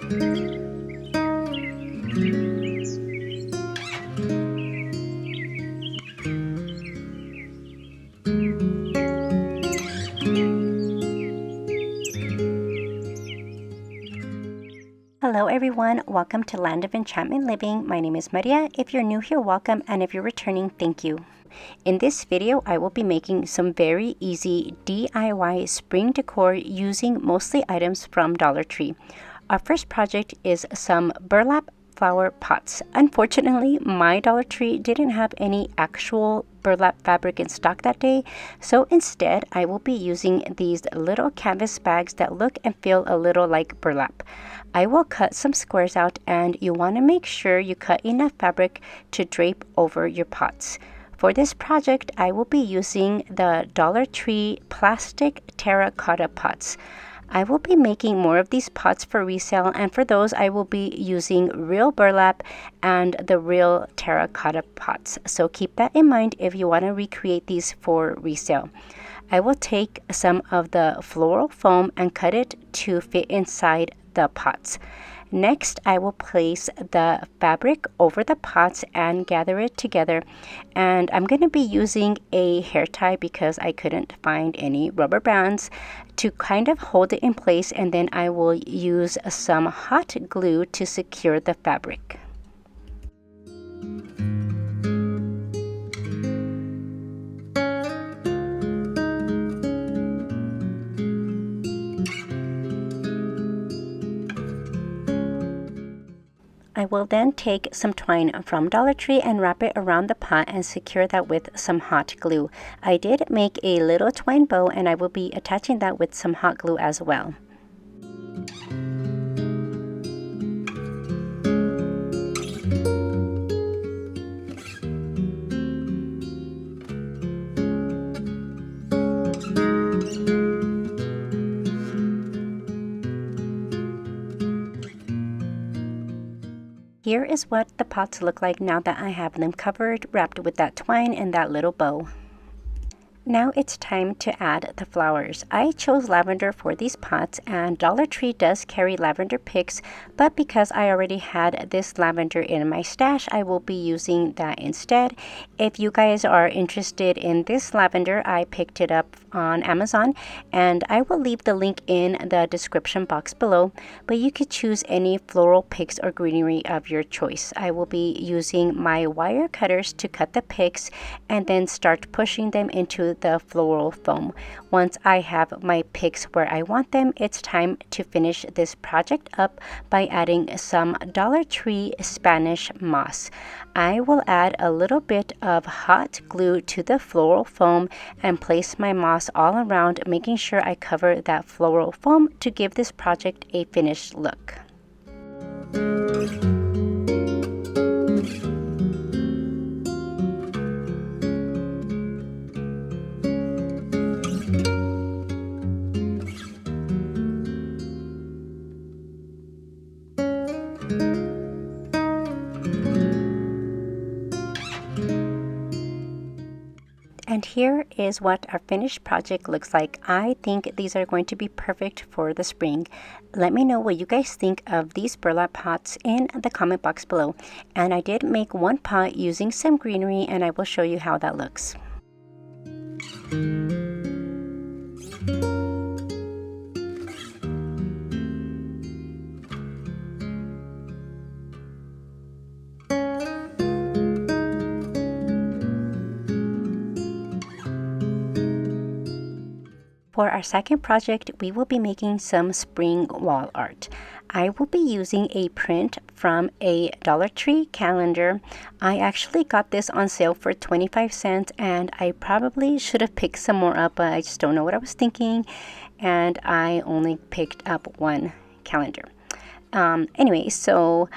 Hello everyone, welcome to Land of Enchantment Living. My name is Maria. If you're new here, welcome, and if you're returning, thank you. In this video, I will be making some very easy DIY spring decor using mostly items from Dollar Tree. Our first project is some burlap flower pots. Unfortunately, my Dollar Tree didn't have any actual burlap fabric in stock that day, so instead I will be using these little canvas bags that look and feel a little like burlap. I will cut some squares out, and you want to make sure you cut enough fabric to drape over your pots. For this project, I will be using the Dollar Tree plastic terracotta pots. I will be making more of these pots for resale, and for those I will be using real burlap and the real terracotta pots. So keep that in mind if you want to recreate these for resale. I will take some of the floral foam and cut it to fit inside the pots. Next, I will place the fabric over the pots and gather it together. And I'm going to be using a hair tie because I couldn't find any rubber bands to kind of hold it in place, and then I will use some hot glue to secure the fabric. I will then take some twine from Dollar Tree and wrap it around the pot and secure that with some hot glue. I did make a little twine bow, and I will be attaching that with some hot glue as well. Here is what the pots look like now that I have them covered, wrapped with that twine and that little bow. Now it's time to add the flowers. I chose lavender for these pots, and Dollar Tree does carry lavender picks, but because I already had this lavender in my stash, I will be using that instead. If you guys are interested in this lavender, I picked it up on Amazon, and I will leave the link in the description box below, but you could choose any floral picks or greenery of your choice. I will be using my wire cutters to cut the picks and then start pushing them into the floral foam. Once I have my picks where I want them, it's time to finish this project up by adding some Dollar Tree Spanish moss. I will add a little bit of hot glue to the floral foam and place my moss all around, making sure I cover that floral foam to give this project a finished look. And here is what our finished project looks like. I think these are going to be perfect for the spring. Let me know what you guys think of these burlap pots in the comment box below. And I did make one pot using some greenery, and I will show you how that looks. For our second project, we will be making some spring wall art. I will be using a print from a Dollar Tree calendar. I actually got this on sale for 25 cents, and I probably should have picked some more up, but I just don't know what I was thinking, and I only picked up one calendar. Anyway, so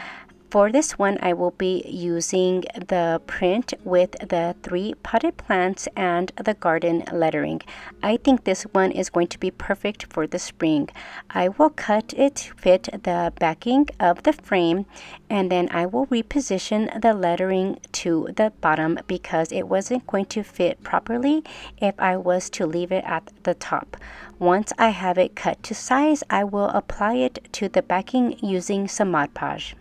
For this one, I will be using the print with the 3 potted plants and the garden lettering. I think this one is going to be perfect for the spring. I will cut it to fit the backing of the frame, and then I will reposition the lettering to the bottom because it wasn't going to fit properly if I was to leave it at the top. Once I have it cut to size, I will apply it to the backing using some Mod Podge.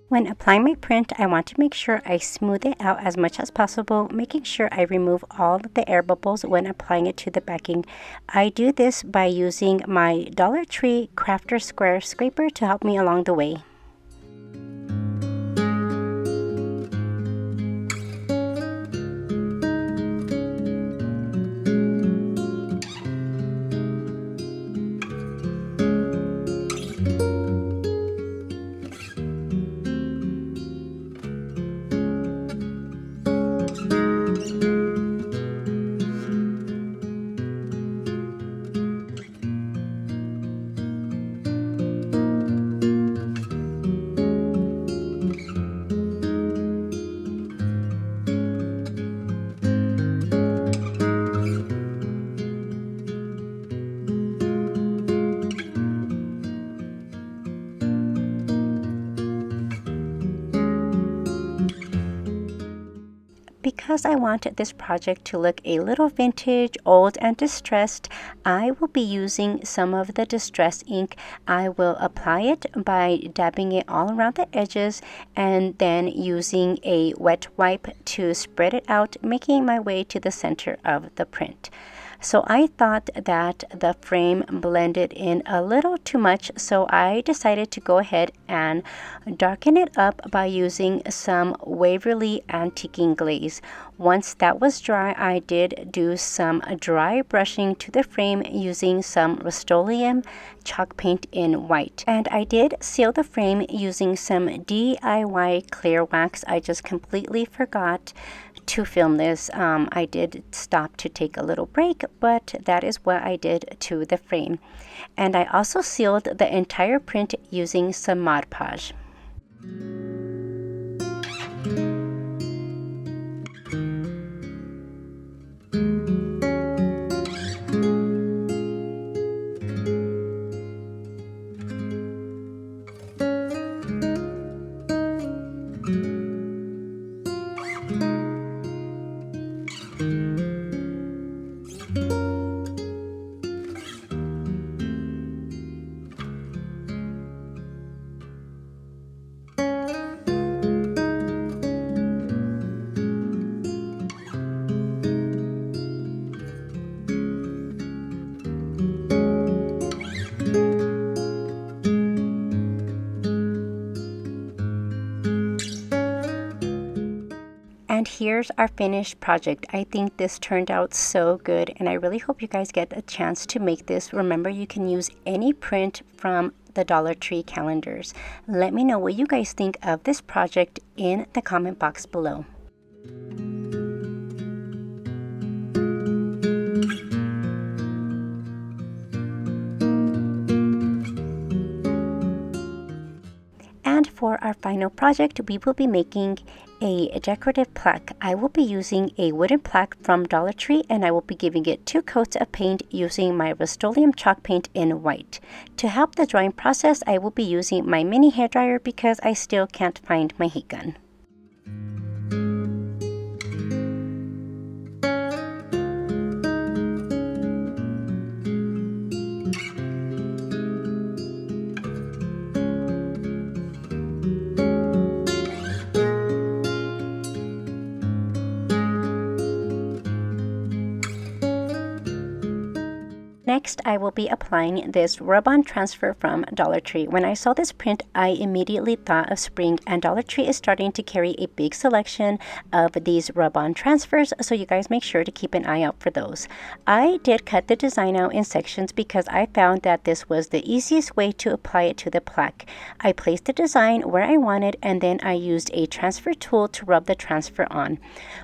When applying my print, I want to make sure I smooth it out as much as possible, making sure I remove all the air bubbles when applying it to the backing. I do this by using my Dollar Tree Crafter Square Scraper to help me along the way. Because I want this project to look a little vintage, old, and distressed, I will be using some of the distress ink. I will apply it by dabbing it all around the edges and then using a wet wipe to spread it out, making my way to the center of the print. So I thought that the frame blended in a little too much, so I decided to go ahead and darken it up by using some Waverly Antiquing Glaze. Once that was dry, I did do some dry brushing to the frame using some Rust-Oleum chalk paint in white. And I did seal the frame using some DIY clear wax. I just completely forgot to film this. I did stop to take a little break, but that is what I did to the frame. And I also sealed the entire print using some Mod Podge. And here's our finished project. I think this turned out so good, and I really hope you guys get a chance to make this. Remember, you can use any print from the Dollar Tree calendars. Let me know what you guys think of this project in the comment box below. And for our final project, we will be making a decorative plaque. I will be using a wooden plaque from Dollar Tree, and I will be giving it 2 coats of paint using my Rust-Oleum chalk paint in white. To help the drawing process, I will be using my mini hairdryer because I still can't find my heat gun. Next, I will be applying this rub-on transfer from Dollar Tree. When I saw this print, I immediately thought of spring, and Dollar Tree is starting to carry a big selection of these rub-on transfers, so you guys make sure to keep an eye out for those. I did cut the design out in sections because I found that this was the easiest way to apply it to the plaque. I placed the design where I wanted, and then I used a transfer tool to rub the transfer on.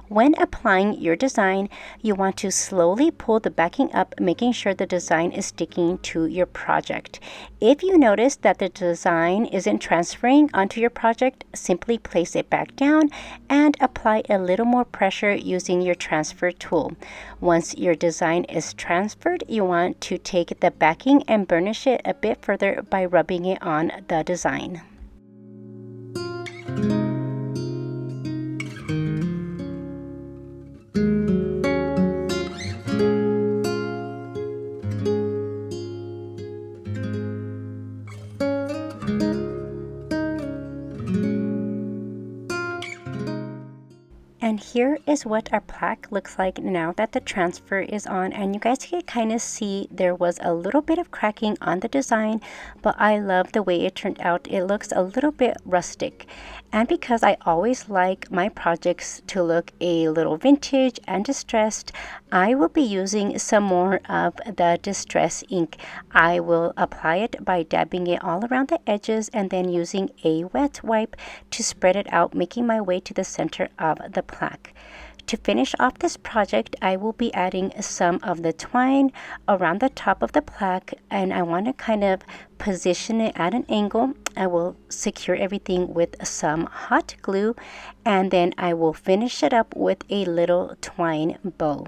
When applying your design, you want to slowly pull the backing up, making sure the design is sticking to your project. If you notice that the design isn't transferring onto your project, simply place it back down and apply a little more pressure using your transfer tool. Once your design is transferred, you want to take the backing and burnish it a bit further by rubbing it on the design. And here is what our plaque looks like now that the transfer is on, and you guys can kind of see there was a little bit of cracking on the design, but I love the way it turned out. It looks a little bit rustic, and because I always like my projects to look a little vintage and distressed, I will be using some more of the distress ink. I will apply it by dabbing it all around the edges and then using a wet wipe to spread it out, making my way to the center of the plaque. To finish off this project, I will be adding some of the twine around the top of the plaque, and I want to kind of position it at an angle. I will secure everything with some hot glue, and then I will finish it up with a little twine bow.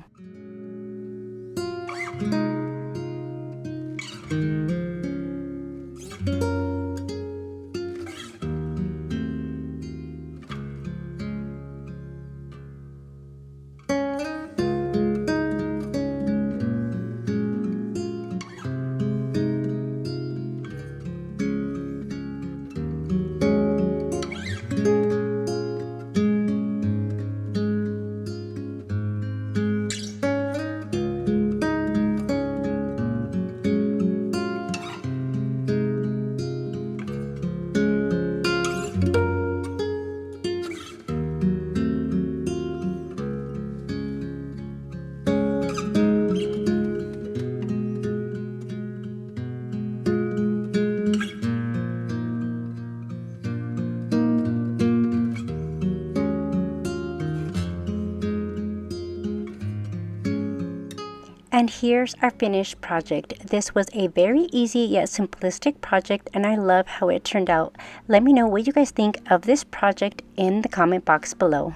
And here's our finished project. This was a very easy yet simplistic project, and I love how it turned out. Let me know what you guys think of this project in the comment box below.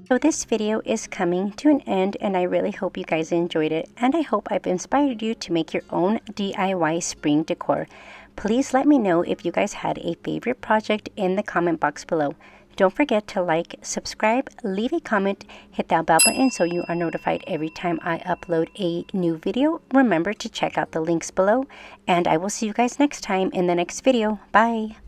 So this video is coming to an end, and I really hope you guys enjoyed it, and I hope I've inspired you to make your own DIY spring decor. Please let me know if you guys had a favorite project in the comment box below. Don't forget to like, subscribe, leave a comment, hit that bell button so you are notified every time I upload a new video. Remember to check out the links below, and I will see you guys next time in the next video. Bye!